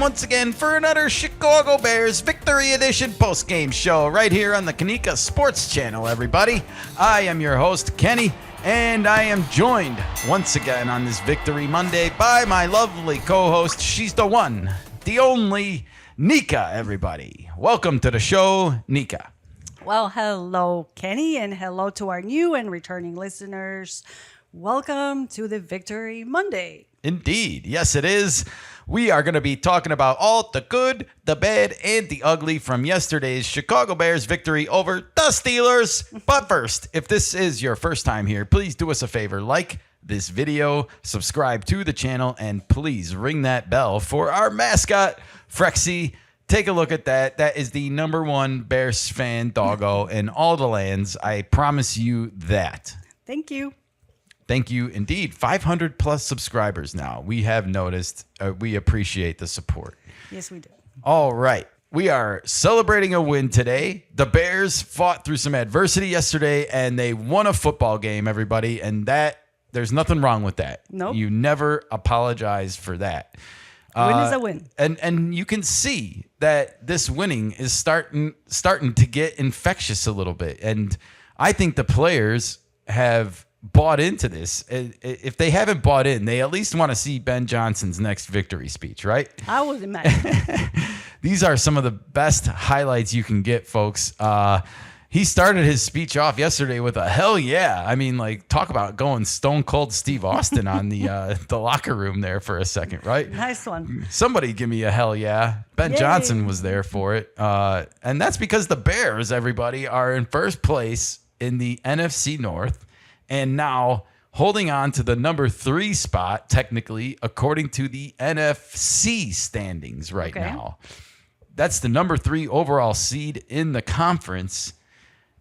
once again for another Chicago Bears Victory Edition post-game show right here on the Kenikkasports channel, everybody. I am your host, Kenny, and I am joined once again on this Victory Monday by my lovely co-host. She's the one, the only, Nika, everybody. Welcome to the show, Nika. Well, hello, Kenny, and hello to our new and returning listeners. Welcome to the Victory Monday. Indeed. Yes, it is. We are going to be talking about all the good, the bad, and the ugly from yesterday's Chicago Bears victory over the Steelers. But first, if this is your first time here, please do us a favor. Like this video, subscribe to the channel, and please ring that bell for our mascot, Frexy. Take a look at that. That is the #1 Bears fan doggo in all the lands. I promise you that. Thank you. Thank you indeed. 500 plus subscribers now. We have noticed. We appreciate the support. Yes, we do. All right. We are celebrating a win today. The Bears fought through some adversity yesterday, and they won a football game, everybody. And that there's nothing wrong with that. Nope. You never apologize for that. Win is a win. And you can see that this winning is starting to get infectious a little bit. And I think the players have bought into this. If they haven't bought in, they at least want to see Ben Johnson's next victory speech, right? I would imagine. These are some of the best highlights you can get, folks. He started his speech off yesterday with a hell yeah. I mean, like, talk about going stone cold Steve Austin on the locker room there for a second, right? Nice one. Somebody give me a hell yeah. Ben Yay. Johnson was there for it. And that's because the Bears, everybody, are in first place in the NFC North. And now holding on to the #3 spot, technically, according to the NFC standings right now. That's the #3 overall seed in the conference.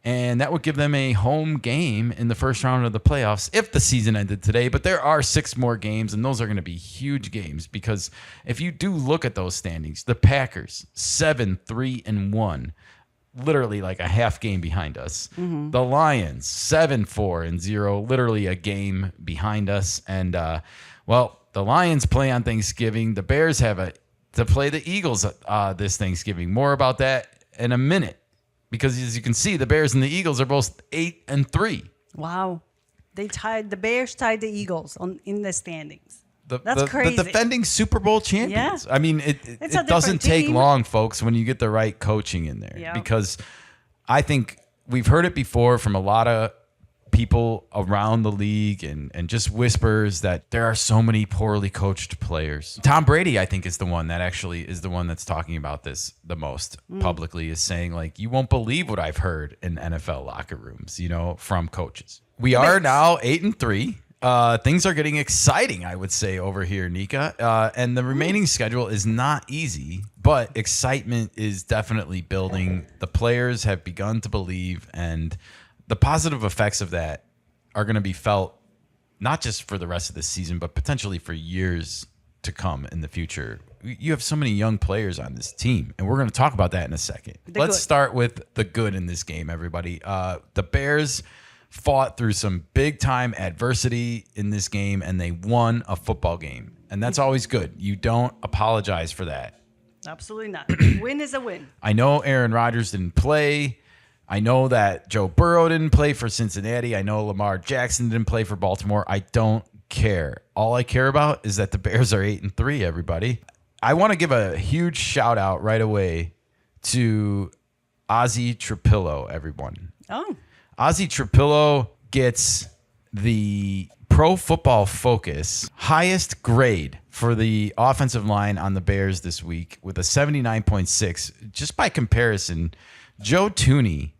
And that would give them a home game in the first round of the playoffs if the season ended today. But there are 6 more games, and those are going to be huge games because if you do look at those standings, the Packers, 7-3-1. Literally like a half game behind us. Mm-hmm. The Lions, 7-4-0, literally a game behind us. And, well, the Lions play on Thanksgiving. The Bears have to play the Eagles this Thanksgiving. More about that in a minute. Because as you can see, the Bears and the Eagles are both 8-3. Wow. The Bears tied the Eagles in the standings. That's crazy. The defending Super Bowl champions. Yeah. I mean, it doesn't take long, folks, when you get the right coaching in there. Yeah. Because I think we've heard it before from a lot of people around the league and just whispers that there are so many poorly coached players. Tom Brady, I think, is the one that actually is the one that's talking about this the most publicly, is saying, like, you won't believe what I've heard in NFL locker rooms, from coaches. We are now 8-3. Things are getting exciting, I would say, over here, Nika. And the remaining schedule is not easy, but excitement is definitely building. The players have begun to believe, and the positive effects of that are going to be felt not just for the rest of this season, but potentially for years to come in the future. You have so many young players on this team, and we're going to talk about that in a second. Let's start with the good in this game, everybody. The Bears fought through some big-time adversity in this game, and they won a football game. And that's always good. You don't apologize for that. Absolutely not. Win is a win. I know Aaron Rodgers didn't play. I know that Joe Burrow didn't play for Cincinnati. I know Lamar Jackson didn't play for Baltimore. I don't care. All I care about is that the Bears are 8-3, everybody. I want to give a huge shout-out right away to Ozzie Trapillo, everyone. Oh. Ozzie Trapillo gets the Pro Football Focus highest grade for the offensive line on the Bears this week with a 79.6. Just by comparison, Joe Thuney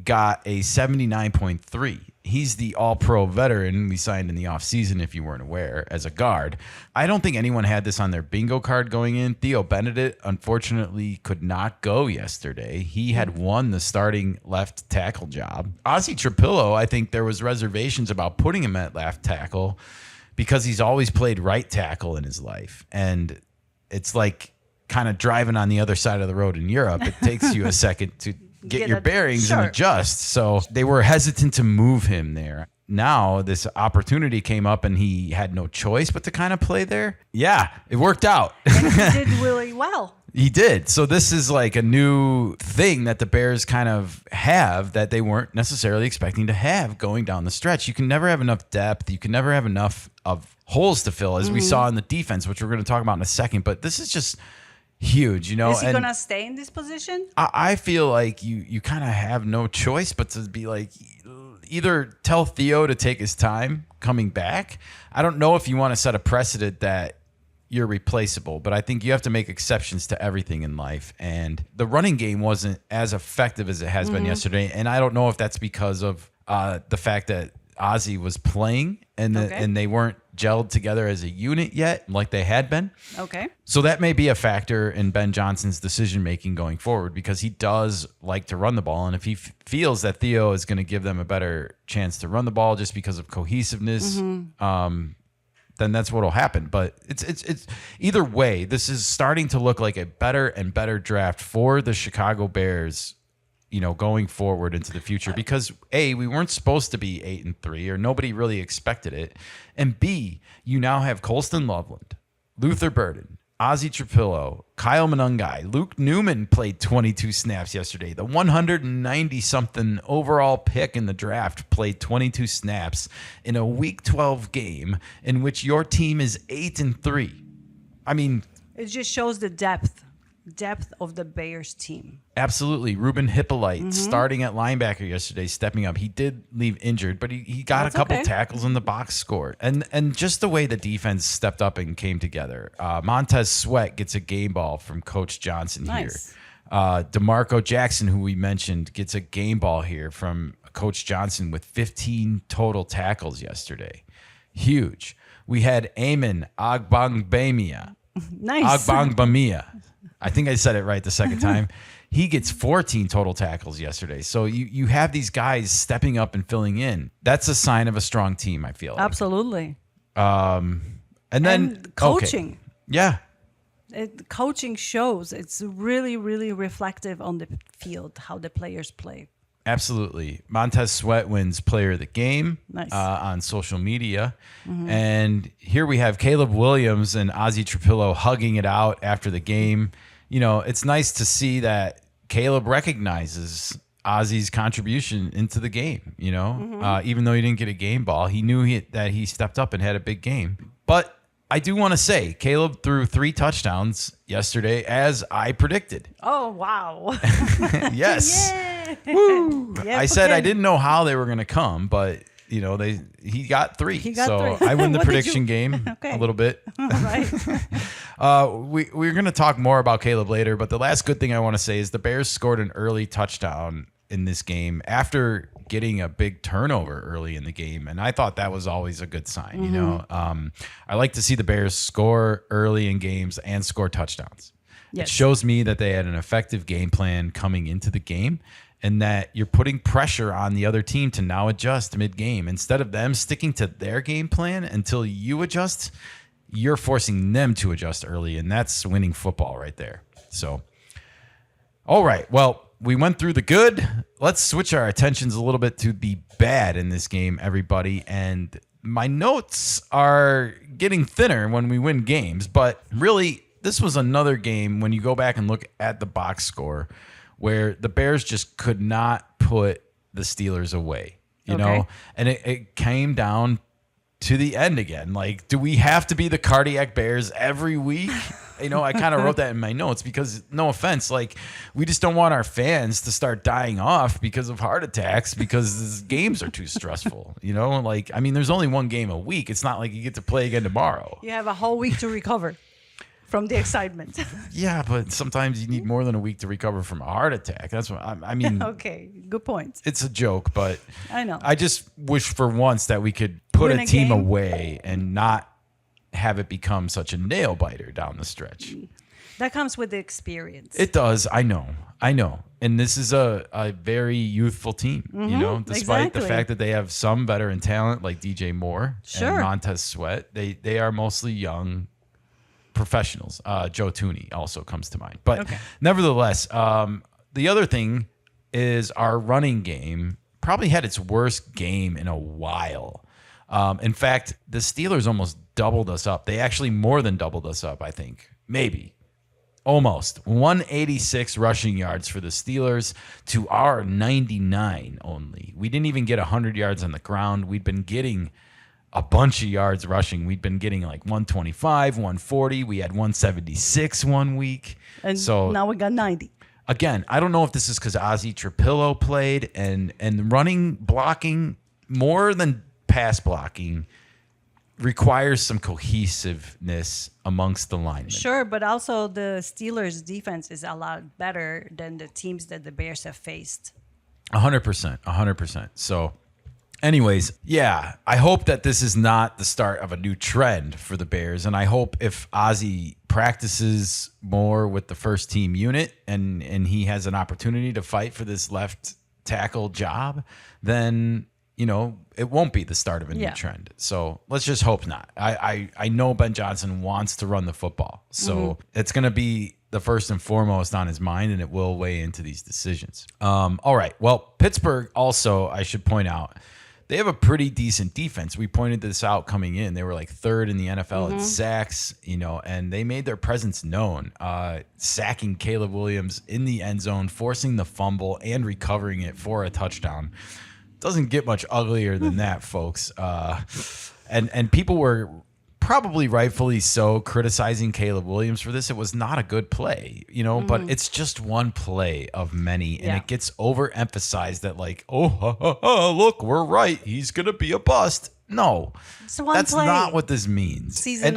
got a 79.3. He's the all-pro veteran we signed in the offseason, if you weren't aware, as a guard. I don't think anyone had this on their bingo card going in. Theo Benedict, unfortunately, could not go yesterday. He had won the starting left tackle job. Ozzie Trapillo, I think there was reservations about putting him at left tackle because he's always played right tackle in his life. And it's like kind of driving on the other side of the road in Europe. It takes you a second to get your bearings and adjust. So they were hesitant to move him there. now this opportunity came up and he had no choice but to kind of play there. Yeah, it worked out. And he did really well. He did. So this is like a new thing that the Bears kind of have that they weren't necessarily expecting to have going down the stretch. You can never have enough depth. You can never have enough of holes to fill, as we saw in the defense, which we're going to talk about in a second. But this is just huge, you know. Is he going to stay in this position? I feel like you kind of have no choice but to be like, either tell Theo to take his time coming back. I don't know if you want to set a precedent that you're replaceable, but I think you have to make exceptions to everything in life. And the running game wasn't as effective as it has been yesterday. And I don't know if that's because of the fact that Ozzie was playing and and they weren't gelled together as a unit yet, like they had been. Okay. So that may be a factor in Ben Johnson's decision making going forward, because he does like to run the ball, and if he feels that Theo is going to give them a better chance to run the ball just because of cohesiveness, then that's what will happen. But it's either way, this is starting to look like a better and better draft for the Chicago Bears, you know, going forward into the future, because A, we weren't supposed to be 8-3, or nobody really expected it. And B, you now have Colston Loveland, Luther Burden, Ozzie Trapillo, Kyle Monangai, Luke Newman played 22 snaps yesterday. The 190-something overall pick in the draft played 22 snaps in a Week 12 game in which your team is 8-3. I mean, it just shows the depth of the Bears team. Absolutely. Ruben Hippolyte starting at linebacker yesterday, stepping up. He did leave injured, but he got a couple tackles in the box score. And just the way the defense stepped up and came together. Montez Sweat gets a game ball from Coach Johnson here. DeMarco Jackson, who we mentioned, gets a game ball here from Coach Johnson with 15 total tackles yesterday. Huge. We had Eamon Agbangbamia. Nice. Agbangbamia. I think I said it right the second time. He gets 14 total tackles yesterday. So you have these guys stepping up and filling in. That's a sign of a strong team, I feel like. Absolutely. And then coaching. Okay. Yeah. Coaching shows. It's really, really reflective on the field, how the players play. Absolutely. Montez Sweat wins player of the game on social media. And here we have Caleb Williams and Ozzie Trapillo hugging it out after the game. You know, it's nice to see that Caleb recognizes Ozzie's contribution into the game, you know, even though he didn't get a game ball. He knew that he stepped up and had a big game. But I do want to say Caleb threw 3 touchdowns yesterday, as I predicted. Oh, wow. Yes. Woo. Yep, I said I didn't know how they were going to come, but you know, he got 3. He got 3. I win the prediction game a little bit. All right. We're going to talk more about Caleb later, but the last good thing I want to say is the Bears scored an early touchdown in this game after getting a big turnover early in the game, and I thought that was always a good sign. You know, I like to see the Bears score early in games and score touchdowns. Yes. It shows me that they had an effective game plan coming into the game, and that you're putting pressure on the other team to now adjust mid-game. Instead of them sticking to their game plan until you adjust, you're forcing them to adjust early, and that's winning football right there. So, all right, well, we went through the good. Let's switch our attentions a little bit to the bad in this game, everybody. And my notes are getting thinner when we win games, but really, this was another game when you go back and look at the box score where the Bears just could not put the Steelers away, you know? And it came down to the end again. Like, do we have to be the cardiac Bears every week? You know, I kind of wrote that in my notes because, no offense, like, we just don't want our fans to start dying off because of heart attacks because these games are too stressful, you know? Like, I mean, there's only one game a week. It's not like you get to play again tomorrow. You have a whole week to recover from the excitement. Yeah, but sometimes you need more than a week to recover from a heart attack. That's what I mean. Okay, good point. It's a joke, but I know. I just wish for once that we could put a team away and not have it become such a nail biter down the stretch. That comes with the experience. It does. I know. And this is a very youthful team, you know, despite the fact that they have some veteran talent like DJ Moore and Montez Sweat. They are mostly young professionals. Joe Tooney also comes to mind. But nevertheless, the other thing is our running game probably had its worst game in a while. In fact, the Steelers almost doubled us up. They actually more than doubled us up, I think. Maybe. Almost. 186 rushing yards for the Steelers to our 99 only. We didn't even get 100 yards on the ground. We'd been getting a bunch of yards rushing. We'd been getting like 125, 140. We had 176 one week. And so now we got 90. Again, I don't know if this is because Ozzie Trapillo played and running blocking more than pass blocking requires some cohesiveness amongst the linemen. Sure, but also the Steelers' defense is a lot better than the teams that the Bears have faced. 100%. So anyways, yeah, I hope that this is not the start of a new trend for the Bears. And I hope if Ozzie practices more with the first team unit and he has an opportunity to fight for this left tackle job, then, you know, it won't be the start of a new trend. So let's just hope not. I know Ben Johnson wants to run the football. So it's going to be the first and foremost on his mind, and it will weigh into these decisions. All right. Well, Pittsburgh also, I should point out, they have a pretty decent defense. We pointed this out coming in. They were like third in the NFL in sacks, you know, and they made their presence known, sacking Caleb Williams in the end zone, forcing the fumble and recovering it for a touchdown. Doesn't get much uglier than that, folks. And people were probably rightfully so criticizing Caleb Williams for this. It was not a good play, you know, but it's just one play of many. And it gets overemphasized that like, look, we're right. He's going to be a bust. No, that's not what this means. And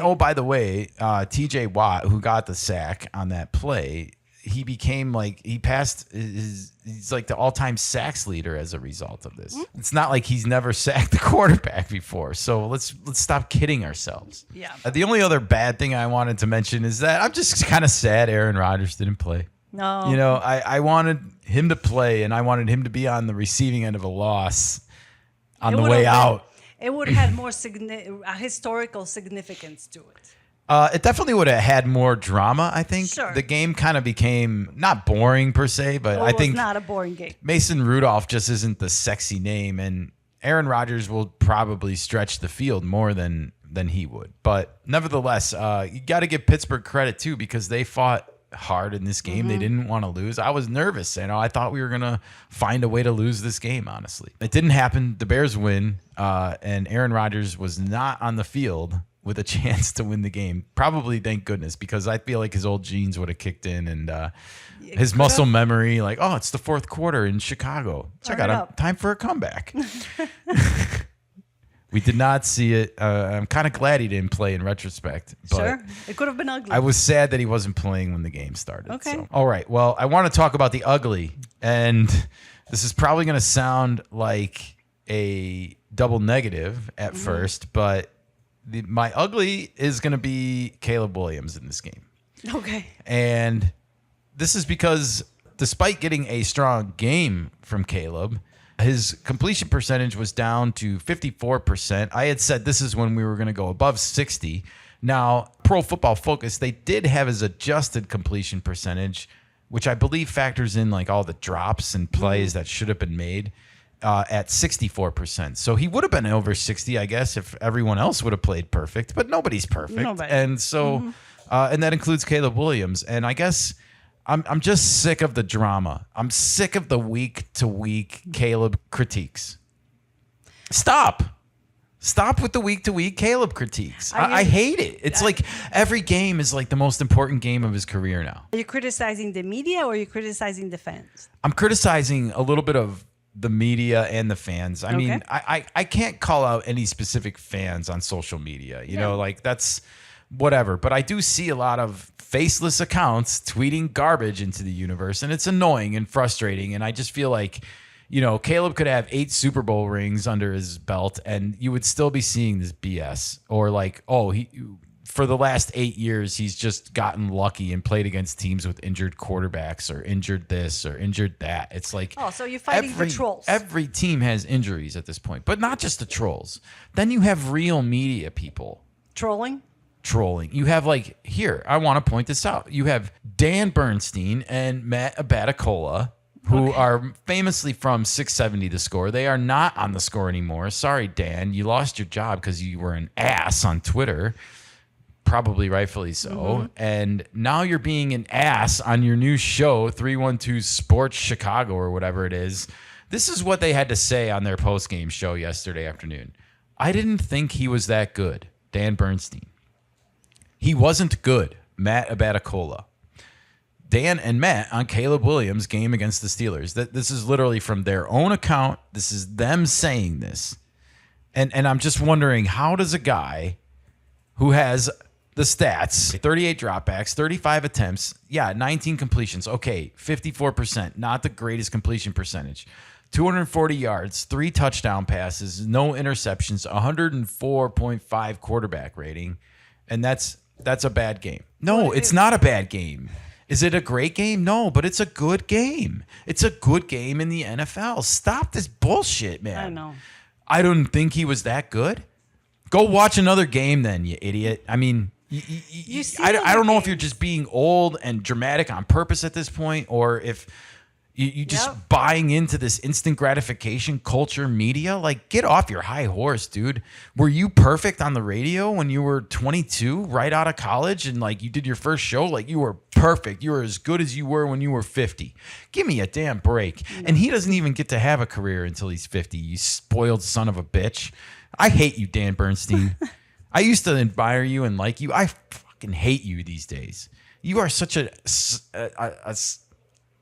oh, by the way, TJ Watt, who got the sack on that play, he became like, he passed he's like the all-time sacks leader as a result of this. It's not like he's never sacked the quarterback before. So let's stop kidding ourselves. Yeah. The only other bad thing I wanted to mention is that I'm just kind of sad Aaron Rodgers didn't play. No. You know, I wanted him to play, and I wanted him to be on the receiving end of a loss on the way out. It would have had more historical significance to it. It definitely would have had more drama, I think. Sure. The game kind of became not boring per se, but I think it was not a boring game. Mason Rudolph just isn't the sexy name, and Aaron Rodgers will probably stretch the field more than he would. But nevertheless, you got to give Pittsburgh credit too, because they fought hard in this game. They didn't want to lose. I was nervous. You know, I thought we were gonna find a way to lose this game. Honestly, it didn't happen. The Bears win, and Aaron Rodgers was not on the field with a chance to win the game. Probably, thank goodness, because I feel like his old genes would have kicked in, and his muscle memory, like, oh, it's the fourth quarter in Chicago. Check out, time for a comeback. We did not see it. I'm kind of glad he didn't play in retrospect. But sure, it could have been ugly. I was sad that he wasn't playing when the game started. Okay. So. All right. Well, I want to talk about the ugly, and this is probably going to sound like a double negative at first, but my ugly is going to be Caleb Williams in this game. Okay. And this is because despite getting a strong game from Caleb, his completion percentage was down to 54%. I had said this is when we were going to go above 60. Now, Pro Football Focus, they did have his adjusted completion percentage, which I believe factors in like all the drops and plays that should have been made. At 64%. So he would have been over 60, I guess, if everyone else would have played perfect, but nobody's perfect. Nobody. And so, and that includes Caleb Williams. And I guess I'm just sick of the drama. I'm sick of the week-to-week Caleb critiques. Stop with the week-to-week Caleb critiques. I hate it. It's like every game is like the most important game of his career now. Are you criticizing the media or are you criticizing the fans? I'm criticizing a little bit of the media and the fans. I mean, I can't call out any specific fans on social media. You know, like that's whatever. But I do see a lot of faceless accounts tweeting garbage into the universe, and it's annoying and frustrating. And I just feel like, you know, Caleb could have 8 Super Bowl rings under his belt, and you would still be seeing this BS. Or like, oh, for the last 8 years, he's just gotten lucky and played against teams with injured quarterbacks or injured this or injured that. It's like, oh, so you're fighting the trolls. Every team has injuries at this point, but not just the trolls. Then you have real media people trolling. You have like, here, I want to point this out. You have Dan Bernstein and Matt Abatacola who are famously from 670 The Score. They are not on The Score anymore. Sorry, Dan. You lost your job because you were an ass on Twitter. Probably rightfully so. And now you're being an ass on your new show, 312 Sports Chicago or whatever it is. This is what they had to say on their post-game show yesterday afternoon. I didn't think he was that good, Dan Bernstein. He wasn't good, Matt Abatacola. Dan and Matt on Caleb Williams' game against the Steelers. This is literally from their own account. This is them saying this. And I'm just wondering, how does a guy who has the stats, 38 dropbacks, 35 attempts, 19 completions, okay, 54%, not the greatest completion percentage, 240 yards, 3 touchdown passes, no interceptions, 104.5 quarterback rating, and that's a bad game. No, it's not a bad game. Is it a great game? No, but it's a good game. It's a good game in the NFL. Stop this bullshit, man. I know. I don't think he was that good. Go watch another game then, you idiot. I mean, I don't know if you're just being old and dramatic on purpose at this point, or if you just buying into this instant gratification culture media. Like, get off your high horse, dude. Were you perfect on the radio when you were 22, right out of college, and like you did your first show? Like, you were perfect. You were as good as you were when you were 50. Give me a damn break. And he doesn't even get to have a career until he's 50. You spoiled son of a bitch. I hate you, Dan Bernstein. I used to admire you and like you. I fucking hate you these days. You are such a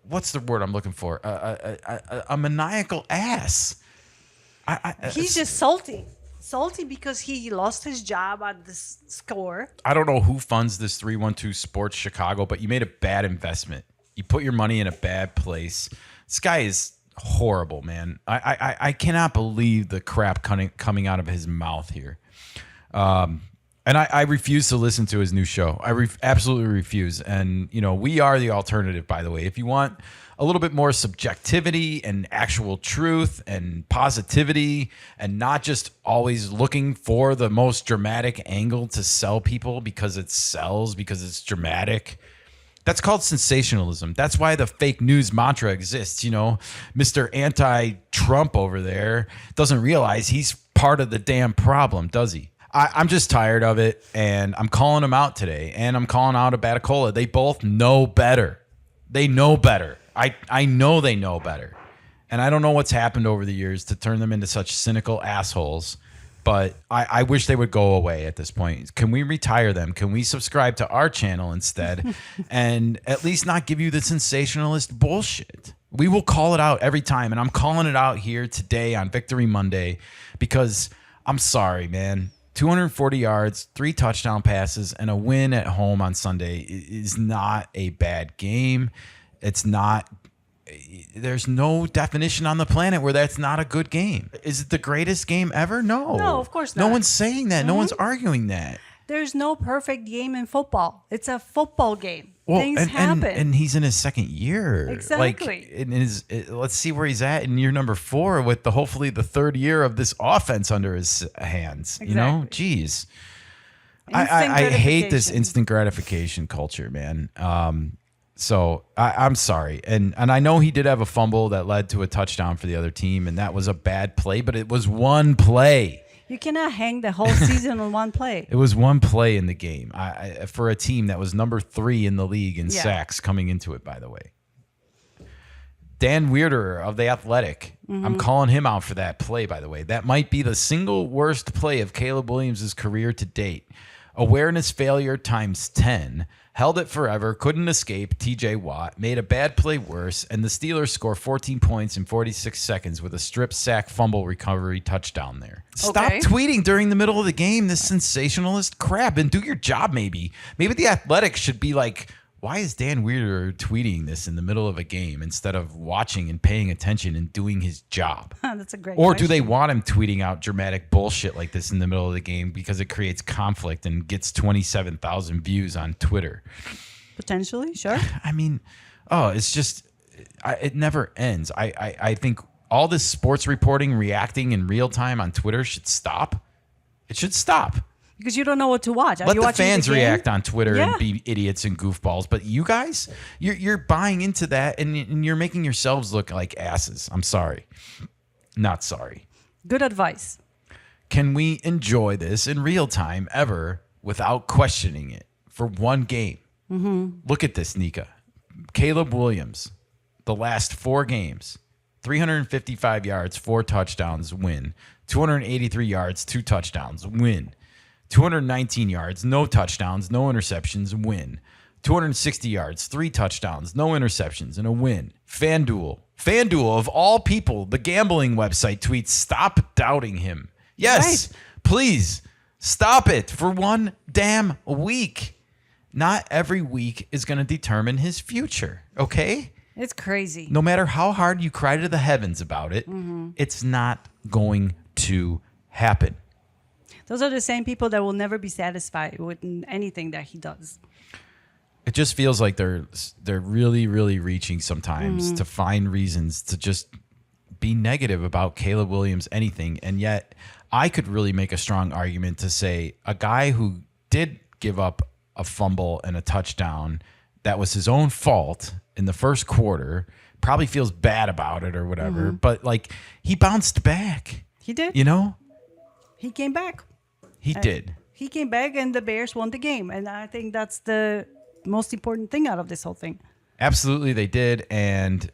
what's the word I'm looking for? A maniacal ass. He's just salty. Salty because he lost his job at the Score. I don't know who funds this 312 Sports Chicago, but you made a bad investment. You put your money in a bad place. This guy is horrible, man. I cannot believe the crap coming out of his mouth here. And I refuse to listen to his new show. I absolutely refuse. And, we are the alternative, by the way. If you want a little bit more subjectivity and actual truth and positivity and not just always looking for the most dramatic angle to sell people because it sells, because it's dramatic, that's called sensationalism. That's why the fake news mantra exists. Mr. Anti-Trump over there doesn't realize he's part of the damn problem, does he? I'm just tired of it, and I'm calling him out today, and I'm calling out Abatacola. They both know better. They know better. I know they know better. And I don't know what's happened over the years to turn them into such cynical assholes, but I wish they would go away at this point. Can we retire them? Can we subscribe to our channel instead and at least not give you the sensationalist bullshit? We will call it out every time, and I'm calling it out here today on Victory Monday because I'm sorry, man. 240 yards, 3 touchdown passes, and a win at home on Sunday is not a bad game. It's not. There's no definition on the planet where that's not a good game. Is it the greatest game ever? No. No, of course not. No one's saying that. No one's arguing that. There's no perfect game in football. It's a football game. Things happen. And he's in his second year. Exactly. Let's see where he's at in year number 4 with hopefully the third year of this offense under his hands. Exactly. Jeez. I hate this instant gratification culture, man. So I'm sorry. And I know he did have a fumble that led to a touchdown for the other team, and that was a bad play, but it was one play. You cannot hang the whole season on one play. It was one play in the game for a team that was number 3 in the league in sacks coming into it, by the way. Dan Weirder of The Athletic. I'm calling him out for that play, by the way. That might be the single worst play of Caleb Williams' career to date. Awareness failure times 10. Held it forever, couldn't escape TJ Watt, made a bad play worse, and the Steelers score 14 points in 46 seconds with a strip sack fumble recovery touchdown there. Stop tweeting during the middle of the game this sensationalist crap and do your job maybe. Maybe The Athletic should be like, why is Dan Weirder tweeting this in the middle of a game instead of watching and paying attention and doing his job? That's a great Or question. do they want him tweeting out dramatic bullshit like this in the middle of the game because it creates conflict and gets 27,000 views on Twitter? Potentially, sure. I mean, it's just, it never ends. I think all this sports reporting, reacting in real time on Twitter should stop. It should stop. because you don't know what to watch. Let the fans react on Twitter Yeah. and be idiots and goofballs. But you guys, you're buying into that, and you're making yourselves look like asses. I'm sorry. Not sorry. Good advice. Can we enjoy this in real time ever without questioning it for one game? Look at this, Nika. Caleb Williams, the last 4 games, 355 yards, 4 touchdowns, win. 283 yards, 2 touchdowns, win. 219 yards, no touchdowns, no interceptions, win. 260 yards, 3 touchdowns, no interceptions, and a win. FanDuel of all people, the gambling website tweets, stop doubting him. Yes, Right. Please stop it for one damn week. Not every week is going to determine his future, okay? It's crazy. No matter how hard you cry to the heavens about it, it's not going to happen. Those are the same people that will never be satisfied with anything that he does. It just feels like they're really, really reaching sometimes to find reasons to just be negative about Caleb Williams, anything. And yet I could really make a strong argument to say a guy who did give up a fumble and a touchdown that was his own fault in the first quarter, probably feels bad about it or whatever, but like he bounced back. He did. You know? He came back. He did. He came back and the Bears won the game. And I think that's the most important thing out of this whole thing. Absolutely, they did. And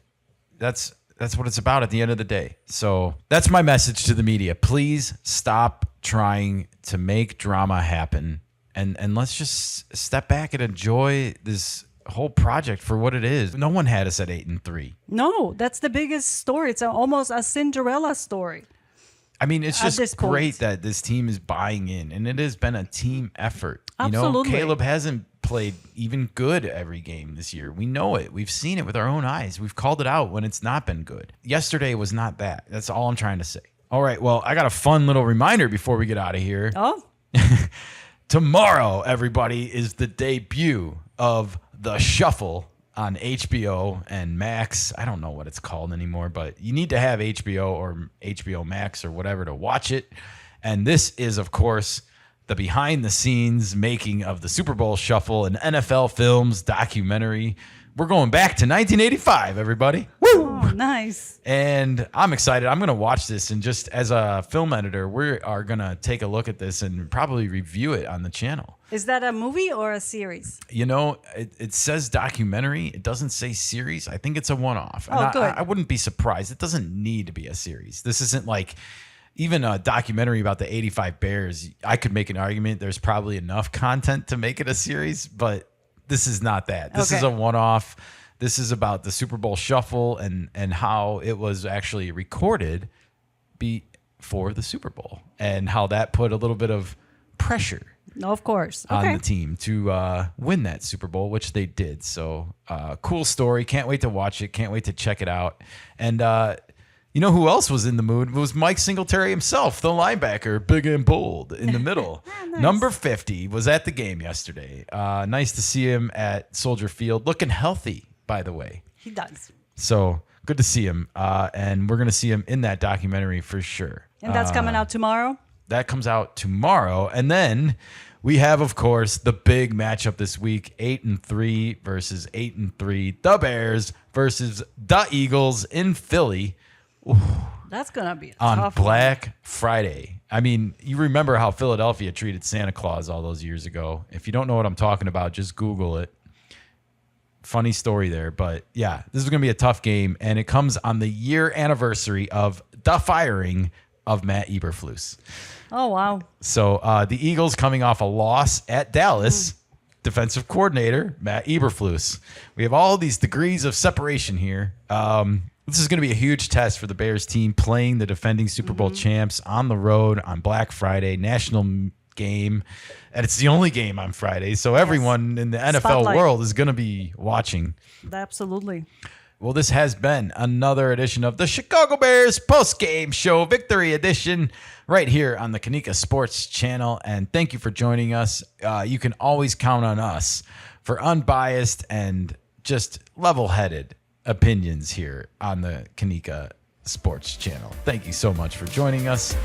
that's what it's about at the end of the day. So that's my message to the media. Please stop trying to make drama happen. And let's just step back and enjoy this whole project for what it is. No one had us at 8-3. No, that's the biggest story. It's almost a Cinderella story. I mean, it's At this just point. great that this team is buying in, and it has been a team effort. Absolutely. You know, Caleb hasn't played even good every game this year. We know it. We've seen it with our own eyes. We've called it out when it's not been good. Yesterday was not that. That's all I'm trying to say. All right, well, I got a fun little reminder before we get out of here. Oh, Tomorrow, everybody, is the debut of The Shuffle on HBO and Max. I don't know what it's called anymore, but you need to have HBO or HBO Max or whatever to watch it. And this is, of course, the behind-the-scenes making of the Super Bowl Shuffle, an NFL Films documentary. We're going back to 1985, everybody. Woo! oh, nice. And I'm excited. I'm going to watch this, and just as a film editor, we are going to take a look at this and probably review it on the channel. Is that a movie or a series? You know, it says documentary. It doesn't say series. I think it's a one-off. Oh, And good. I wouldn't be surprised. It doesn't need to be a series. This isn't like even a documentary about the 85 Bears. I could make an argument there's probably enough content to make it a series, but this is not that. This is Okay. a one-off. This is about the Super Bowl Shuffle and how it was actually recorded before the Super Bowl and how that put a little bit of pressure No, of course. on Okay. the team to win that Super Bowl, which they did. So cool story. Can't wait to watch it. Can't wait to check it out. And you know who else was in the mood? It was Mike Singletary himself, the linebacker, big and bold in the middle. Nice. Number 50 was at the game yesterday. Nice to see him at Soldier Field, looking healthy, by the way. He does. So good to see him. And we're going to see him in that documentary for sure. And that's coming out tomorrow? That comes out tomorrow. And then we have, of course, the big matchup this week, 8-3 versus 8-3. The Bears versus the Eagles in Philly That's going to be a on tough one. Black Friday. I mean, you remember how Philadelphia treated Santa Claus all those years ago. If you don't know what I'm talking about, just Google it. Funny story there. But yeah, this is going to be a tough game. And it comes on the year anniversary of the firing of Matt Eberflus. Oh, wow. So the Eagles coming off a loss at Dallas, defensive coordinator Matt Eberflus. We have all these degrees of separation here. This is going to be a huge test for the Bears team playing the defending Super Bowl champs on the road on Black Friday, national game. And it's the only game on Friday. So everyone in the NFL Spotlight. world is going to be watching. Absolutely. Well, this has been another edition of the Chicago Bears post-game show, Victory Edition, right here on the Kenikka Sports channel. And thank you for joining us. You can always count on us for unbiased and just level-headed opinions here on the Kenikka Sports channel. Thank you so much for joining us.